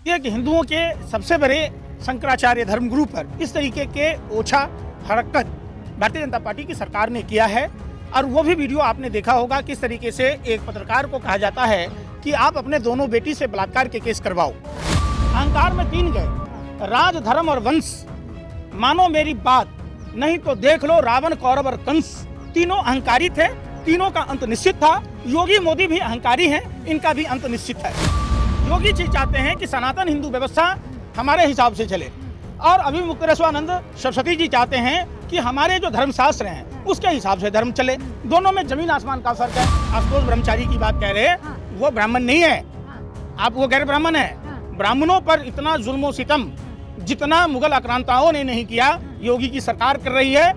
ये कि हिंदुओं के सबसे बड़े शंकराचार्य धर्मगुरु पर इस तरीके के ओछा हरकत भारतीय जनता पार्टी की सरकार ने किया है। और वो भी वीडियो आपने देखा होगा किस तरीके से एक पत्रकार को कहा जाता है कि आप अपने दोनों बेटी से बलात्कार के केस करवाओ। अहंकार में तीन गए, राज धर्म और वंश, मानो मेरी बात, नहीं तो देख लो रावण कौरव और कंस। तीनों अहंकारी थे, तीनों का अंत निश्चित था। योगी मोदी भी अहंकारी हैं, इनका भी अंत निश्चित है। योगी जी चाहते हैं कि सनातन हिंदू व्यवस्था हमारे हिसाब से चले और अभिमुक्तेश्वरानंद सरस्वती जी चाहते हैं कि हमारे जो धर्मशास्त्र हैं उसके हिसाब से धर्म चले। दोनों में जमीन आसमान का फर्क है। आशुतोष ब्रह्मचारी की बात कह रहे हैं, वो ब्राह्मण नहीं है, आप वो गैर ब्राह्मण है। ब्राह्मणों पर इतना जुल्म सितम जितना मुगल आक्रांताओं ने नहीं किया, योगी की सरकार कर रही है।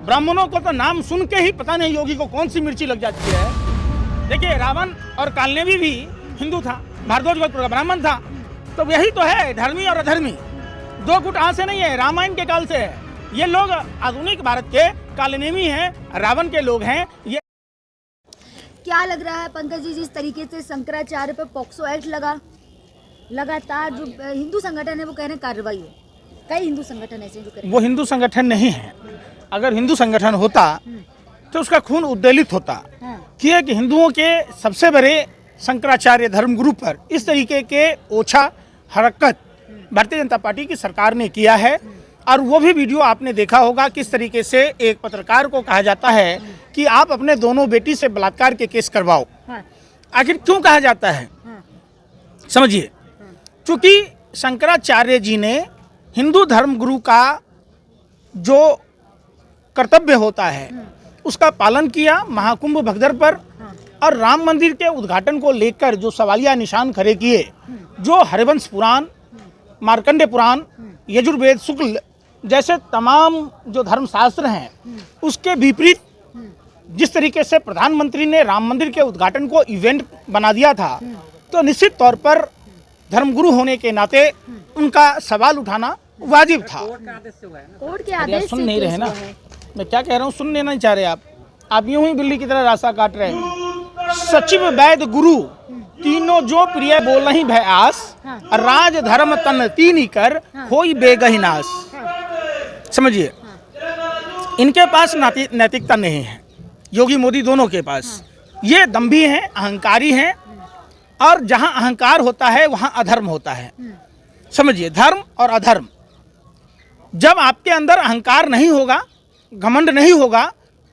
ब्राह्मणों को तो नाम सुन के ही पता नहीं योगी को कौन सी मिर्ची लग जाती है। देखिए, रावण और कालनेमी भी हिंदू था, भारद्वाज गोत्र का ब्राह्मण था। तो यही तो है, धर्मी और अधर्मी दो गुट आज से नहीं है, रामायण के काल से है। ये लोग आधुनिक भारत के कालनेमी हैं, रावण के लोग हैं। ये क्या लग रहा है पंकज जी, जिस तरीके से शंकराचार्य पर पॉक्सो एक्ट लगा, लगातार जो हिंदू संगठन है वो कह रहे हैं कार्रवाई हो। कई हिंदू संगठन ऐसे जो कह रहे हैं। वो हिंदू संगठन नहीं है। अगर हिंदू संगठन होता तो उसका खून उद्वेलित होता। कि हिंदुओं के सबसे बड़े शंकराचार्य धर्मगुरु पर इस तरीके के ओछा हरकत भारतीय जनता पार्टी की सरकार ने किया है। और वो भी वीडियो आपने देखा होगा किस तरीके से एक पत्रकार को कहा जाता है कि आप अपने दोनों बेटी से बलात्कार के केस करवाओ। आखिर क्यों कहा जाता है समझिए, क्योंकि शंकराचार्य जी ने हिंदू धर्मगुरु का जो कर्तव्य होता है उसका पालन किया महाकुंभ भगदड़ पर। और राम मंदिर के उद्घाटन को लेकर जो सवालिया निशान खड़े किए, जो हरिवंश पुराण, मार्कंडे पुराण, यजुर्वेद शुक्ल जैसे तमाम जो धर्मशास्त्र हैं उसके विपरीत जिस तरीके से प्रधानमंत्री ने राम मंदिर के उद्घाटन को इवेंट बना दिया था, तो निश्चित तौर पर धर्मगुरु होने के नाते उनका सवाल उठाना वाजिब था। कोर्ट के आदेश सुन नहीं रहे ना, मैं क्या कह रहा हूँ, सुनने नहीं चाह रहे आप यूं ही बिल्ली की तरह रास्ता काट रहे हैं। सचिव वैद गुरु तीनों जो प्रिय बोल ही भय आस, राज धर्म तन तीनी कर होई बेगहि नास। समझिए, इनके पास नैतिकता नहीं है, योगी मोदी दोनों के पास। ये दंभी हैं, अहंकारी हैं, और जहां अहंकार होता है वहां अधर्म होता है। समझिए, धर्म और अधर्म, जब आपके अंदर अहंकार नहीं होगा, घमंड नहीं होगा,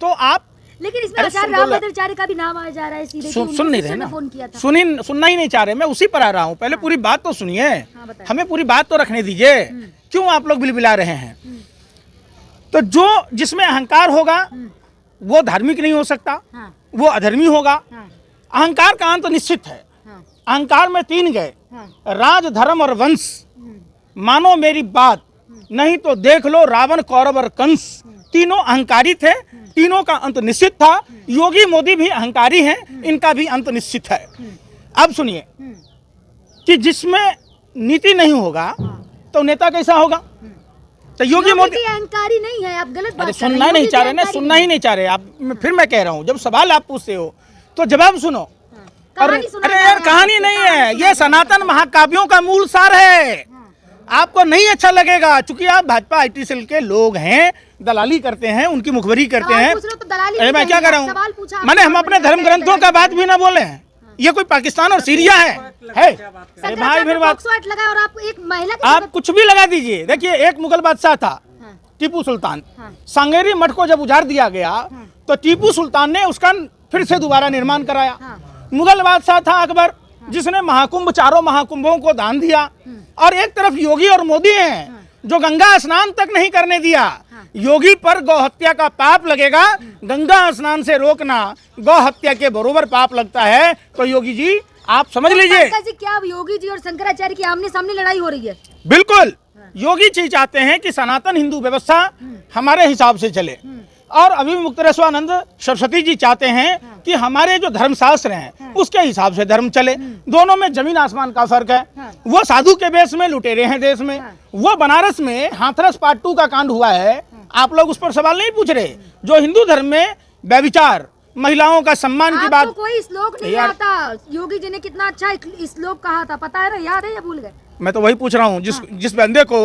तो आप लेकिन इसमें आचार्य रामभद्राचार्य का भी नाम आ जा रहा है सीधे। सुन नहीं रहे ना, फोन किया था। सुनना ही नहीं चाह रहे। मैं उसी पर आ रहा हूँ, पहले पूरी बात तो सुनिए। हमें पूरी बात तो रखने दीजिए, क्यों आप लोग बिलबिला रहे हैं। तो जो जिसमें अहंकार होगा वो धार्मिक नहीं हो सकता, वो अधर्मी होगा। अहंकार का अंत निश्चित है। अहंकार में तीन गए, राज धर्म और वंश, मानो मेरी बात, नहीं तो देख लो रावण कौरव और कंस। तीनों अहंकारी थे, तीनों का अंत निश्चित था। योगी मोदी भी अहंकारी हैं, इनका भी अंत निश्चित है। अब सुनिए कि जिसमें नीति नहीं होगा तो नेता कैसा होगा। तो योगी मोदी अहंकारी नहीं है, आप गलत बात सुनना नहीं चाह रहे ना, सुनना ही नहीं चाह रहे आप। फिर मैं कह रहा हूँ, जब सवाल आप पूछते हो तो जवाब सुनो। अरे यार, कहानी नहीं है, ये सनातन महाकाव्यों का मूल सार है। आपको नहीं अच्छा लगेगा, चूंकि आप भाजपा IT सेल के लोग हैं, दलाली करते हैं, उनकी मुखबरी करते हैं। अरे मैं क्या कर रहा हूँ, मैंने हम अपने धर्म ग्रंथों का बात भी ना बोले हैं। ये कोई पाकिस्तान और सीरिया है? अरे भाई, फिर बात लगा और आप एक महिला आप कुछ भी लगा दीजिए। देखिए, एक मुगल बादशाह था टीपू सुल्तान। सांगेरी मठ को जब उजाड़ दिया गया तो टीपू सुल्तान ने उसका फिर से दोबारा निर्माण कराया। मुगल बादशाह था अकबर, जिसने महाकुंभ, चारों महाकुंभों को दान दिया। और एक तरफ योगी और मोदी हैं जो गंगा स्नान तक नहीं करने दिया। योगी पर गौ हत्या का पाप लगेगा, गंगा स्नान से रोकना गौ हत्या के बरोबर पाप लगता है। तो योगी जी आप समझ लीजिए। क्या योगी जी और शंकराचार्य की आमने सामने लड़ाई हो रही है? बिल्कुल, योगी जी चाहते हैं कि सनातन हिंदू व्यवस्था हमारे हिसाब से चले और अभिमुक्तेश्वरानंद सरस्वती जी चाहते हैं कि हमारे जो धर्मशास्त्र हैं उसके हिसाब से धर्म चले। दोनों में जमीन आसमान का फर्क है। वो साधु के बेस में लुटेरे हैं देश में, वो बनारस में हाथरस पार्ट 2 का कांड हुआ है, आप लोग उस पर सवाल नहीं पूछ रहे। जो हिंदू धर्म में व्यभिचार, महिलाओं का सम्मान की बात। आपको कोई श्लोक नहीं यार- आता? योगी जी ने कितना अच्छा एक श्लोक कहा था, पता है ना, याद है या भूल गए? मैं तो वही पूछ रहा हूँ, जिस बंदे को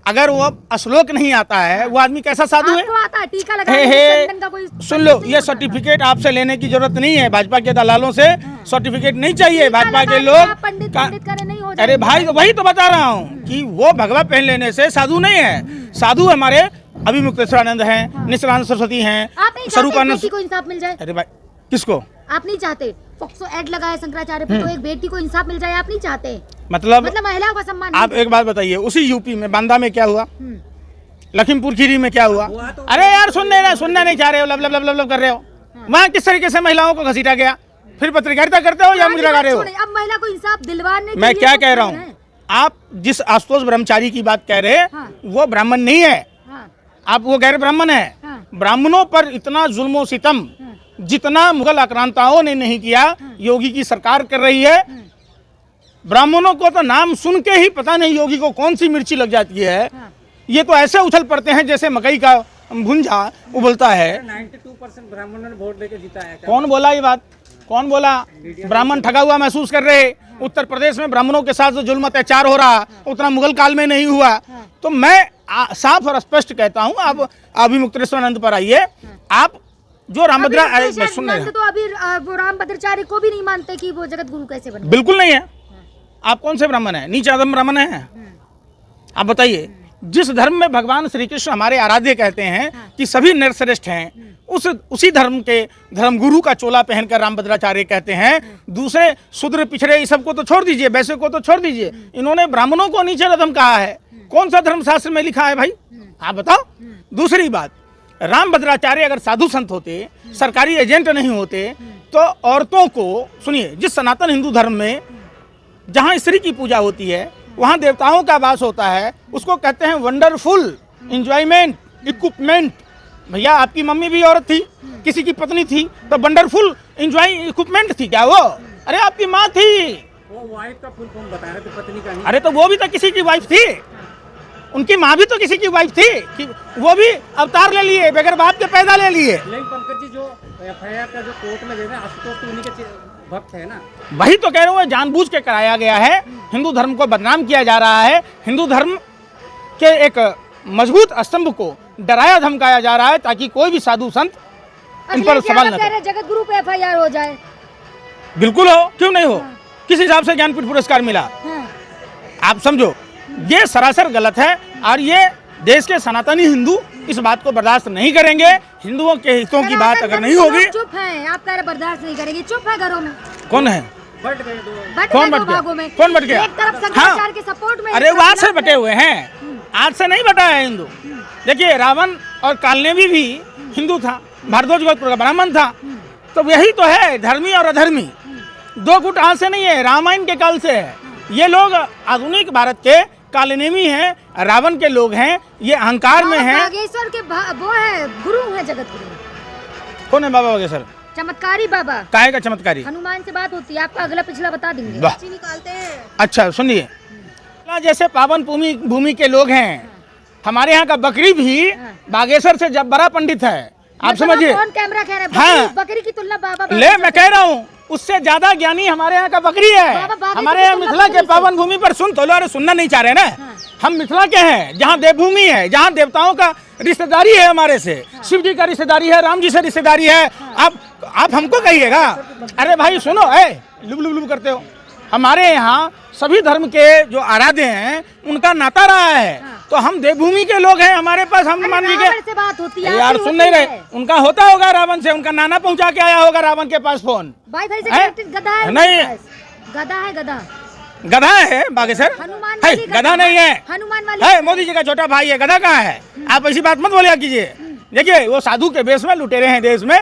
अगर वो श्लोक नहीं आता है, वो आदमी कैसा साधु है? आपको आता है टीका हे लगाने का कोई? सुन लो, ये सर्टिफिकेट आपसे लेने की जरूरत नहीं है। भाजपा के दलालों से सर्टिफिकेट नहीं चाहिए। भाजपा के लोग पंडित करे नहीं हो अरे जाएंगे। भाई, तो वही तो बता रहा हूँ कि वो भगवा पहन लेने से साधु नहीं है। साधु हमारे अभिमुक्तेश्वरानंद हैं, निशिकानंद सरस्वती हैं, आप नहीं चाहते स्वरूपानंद। बेटी को इंसाफ मिल जाए? अरे भाई, किसको? आप नहीं चाहते? पॉक्सो एक्ट लगा है शंकराचार्य पे, तो एक बेटी को इंसाफ मिल जाए, आप नहीं चाहते? मतलब महिलाओं का सम्मान आप एक बात बताइए, उसी यूपी में बांदा में क्या हुआ, हम्म। लखीमपुर खीरी में क्या हुआ? अरे यार सुनना नहीं चाह रहे हो, लब लब लब लब लब कर रहे हो। वहाँ किस तरीके से महिलाओं को घसीटा गया? फिर पत्रकारिता करते हो या मुझे लगा रहे हो? अब महिला को इंसाफ दिलवाने के मैं लिए क्या तो कह रहा खड़े हूँ, हैं। आप जिस आशुतोष ब्रह्मचारी की बात कह रहे हैं, हाँ। वो ब्राह्मण नहीं है। हाँ, आप वो गैर ब्राह्मण है। हाँ। ब्राह्मणों पर इतना जुल्म और सितम हाँ। जितना मुगल आक्रांताओं ने नहीं किया, योगी की सरकार कर रही है। हाँ। ब्राह्मणों को तो नाम सुन के ही पता नहीं योगी को कौन सी मिर्ची लग जाती है। हाँ। ये तो ऐसे उछल पड़ते हैं जैसे मकई का भुंजा उबलता है। 92% ब्राह्मणों ने वोट लेके जीता है। कौन बोला ये बात? कौन बोला? ब्राह्मण ठगा हुआ महसूस कर रहे। उत्तर प्रदेश में ब्राह्मणों के साथ जो जुल्म अत्याचार हो रहा, उतना मुगल काल में नहीं हुआ। तो मैं साफ और स्पष्ट कहता हूँ, आप अभिमुक्तेश्वरानंद पर आइए। आप जो रामभद्रा अभी तो सुन रहे हैं, तो अभी वो रामभद्राचार्य को भी नहीं मानते कि वो जगत गुरु कैसे बने। बिल्कुल नहीं है। आप कौन से ब्राह्मण हैं? नीच आदम ब्राह्मण है? आप बताइए, जिस धर्म में भगवान श्री कृष्ण हमारे आराध्य कहते हैं कि सभी नरश्रेष्ठ हैं, उसी धर्म के धर्म गुरु का चोला पहनकर रामभद्राचार्य कहते हैं। दूसरे शूद्र पिछड़े इस सबको तो छोड़ दीजिए, वैसे को तो छोड़ दीजिए, इन्होंने ब्राह्मणों को नीचे अधम कहा है। कौन सा धर्मशास्त्र में लिखा है भाई? आप बताओ। दूसरी बात, रामभद्राचार्य अगर साधु संत होते, सरकारी एजेंट नहीं होते, तो औरतों को, सुनिए, जिस सनातन हिंदू धर्म में जहाँ स्त्री की पूजा होती है, वहाँ देवताओं का वास होता है, उसको कहते हैं वंडरफुल एंजॉयमेंट इक्विपमेंट। भैया, आपकी मम्मी भी औरत थी, किसी की पत्नी थी, तो वंडरफुल एंजॉय इक्विपमेंट थी क्या वो? अरे आपकी माँ थी। वो वाइफ का फुल फॉर्म बता रहे थे, पत्नी का नहीं। अरे तो वो भी तो किसी की वाइफ थी, उनकी माँ भी तो किसी की वाइफ थी कि वो भी अवतार ले लिए, बगैर बाप के पैदा ले लिए। लेकिन पंकज जी, जो FIR का जो कोर्ट में दे रहे हैं, आशुतोष तो उन्हीं के भक्त है ना। वही तो कह रहा हूँ, जानबूझ के कराया गया है। हिंदू धर्म को बदनाम किया जा रहा है। हिंदू धर्म के एक मजबूत स्तंभ को डराया धमकाया जा रहा है, ताकि कोई भी साधु संत इन पर सवाल न करे। जगत गुरु पे FIR हो जाए। बिल्कुल हो, क्यों नहीं हो? किस हिसाब से ज्ञानपीठ पुरस्कार मिला? आप समझो, ये सरासर गलत है। और ये देश के सनातनी हिंदू इस बात को बर्दाश्त नहीं करेंगे। हिंदुओं के हितों की बात अगर नहीं होगी। चुप है, आप कह रहे बर्दाश्त नहीं करेंगे, चुप है घरों में। कौन है? बट गए दो। कौन बट गया? कौन बट गया? एक तरफ शंकराचार्य के सपोर्ट में, अरे वो आज से बटे हुए हैं, आज से नहीं बटा है हिंदू। देखिए, रावण और कालनेमी भी हिंदू था, भारद्वाज गोत्र का ब्राह्मण था। तो यही तो है धर्मी और अधर्मी, दो गुट आज से नहीं है, रामायण के काल से है। ये लोग आधुनिक भारत के कालनेमी हैं, रावण के लोग हैं, ये अहंकार में हैं। बागेश्वर के वो है गुरु है, जगत गुरु। कौन है बाबा बागेश्वर? चमत्कारी बाबा। काहे का चमत्कारी? हनुमान से बात होती है, आपका अगला पिछला बता देंगे। वाह। निकालते हैं। अच्छा सुनिए, जैसे पावन भूमि के लोग हैं, हमारे यहाँ का बकरी भी बागेश्वर से जब बड़ा पंडित है। आप समझिए। कौन कैमरा कह रहे हैं? हाँ। बकरी की तुलना बाबा ले, मैं कह रहा हूँ, उससे ज्यादा ज्ञानी हमारे यहाँ का बकरी है। हमारे यहाँ मिथिला के पावन भूमि पर सुन तो लो। अरे सुनना नहीं चाह रहे ना? हम मिथिला के हैं, जहाँ देवभूमि है, जहाँ देवताओं का रिश्तेदारी है हमारे से। शिव जी का रिश्तेदारी है, राम जी से रिश्तेदारी है। आप हमको कहिएगा? अरे भाई सुनो, लुब लुब लुब करते हो। हमारे यहाँ सभी धर्म के जो आराध्य हैं, उनका नाता रहा है। तो हम देवभूमि के लोग हैं, हमारे पास हम मान लीजिए। से बात होती है यार सुन नहीं रहे? उनका होता होगा रावण से, उनका नाना पहुंचा के आया होगा रावण के पास फोन। वाईफाई से कनेक्टेड गधा है? नहीं, गधा है, गधा। गधा है बागेश्वर? हनुमान है, वाली गधा नहीं है। हनुमान वाली है, मोदी जी का छोटा भाई है। गधा कहाँ है? आप ऐसी बात मत बोलिया कीजिए। देखिए, वो साधु के बेस में लुटेरे हैं देश में,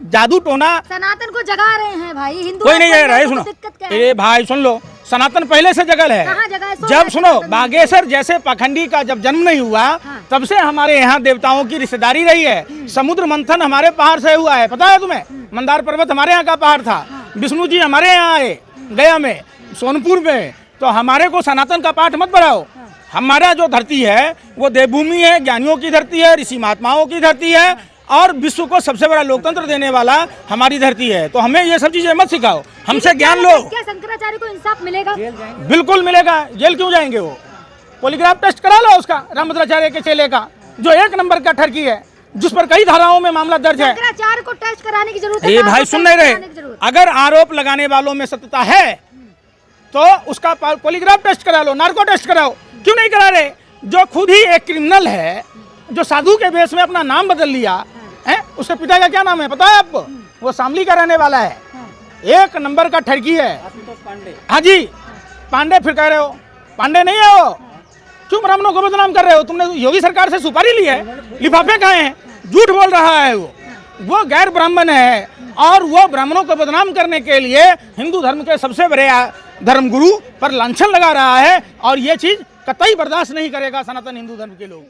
जादू टोना। सनातन को जगा रहे हैं भाई, हिंदू कोई नहीं जगा रहा है। सुनो, अरे भाई सुन लो, सनातन पहले से जगल है। कहाँ जगह है? जब सुनो, बागेश्वर जैसे पाखंडी का जब जन्म नहीं हुआ, तब से हमारे यहाँ देवताओं की रिश्तेदारी रही है। समुद्र मंथन हमारे पहाड़ से हुआ है, पता है तुम्हें? मंदार पर्वत हमारे यहाँ का पहाड़ था। विष्णु जी हमारे यहाँ आए, गया में, सोनपुर में। तो हमारे को सनातन का पाठ मत बढ़ाओ। हमारा जो धरती है वो देवभूमि है, ज्ञानियों की धरती है, ऋषि महात्माओं की धरती है। और विश्व को सबसे बड़ा लोकतंत्र देने वाला हमारी धरती है। तो हमें ये सब चीजें मत सिखाओ, हमसे ज्ञान लो। क्या शंकराचार्य को इंसाफ मिलेगा? बिल्कुल मिलेगा। जेल क्यों जाएंगे वो? पॉलीग्राफ टेस्ट करा लो उसका, रामभद्राचार्य के चेले का, जो 1 नंबर का ठरकी है, जिस पर कई धाराओं में मामला दर्ज है। शंकराचार्य को टेस्ट कराने की जरूरत है। ये भाई सुन नहीं रहे। अगर आरोप लगाने वालों में सत्यता है तो उसका पॉलीग्राफ टेस्ट करा लो, नार्को टेस्ट कराओ। क्यों नहीं करा रहे? जो खुद ही एक क्रिमिनल है, जो साधु के भेष में अपना नाम बदल लिया है, उसके पिता का क्या नाम है पता है आपको? वो शामली का रहने वाला है, 1 नंबर का ठरकी है। आशुतोष पांडे। हाँ जी, पांडे फिर कह रहे हो? पांडे नहीं है वो। क्यों ब्राह्मणों को बदनाम कर रहे हो? तुमने योगी सरकार से सुपारी ली है, लिफाफे कहाँ हैं? झूठ बोल रहा है वो गैर ब्राह्मण है और वो ब्राह्मणों को बदनाम करने के लिए हिंदू धर्म के सबसे बड़े धर्मगुरु पर लांछन लगा रहा है और ये चीज कतई बर्दाश्त नहीं करेगा सनातन हिंदू धर्म के लोग।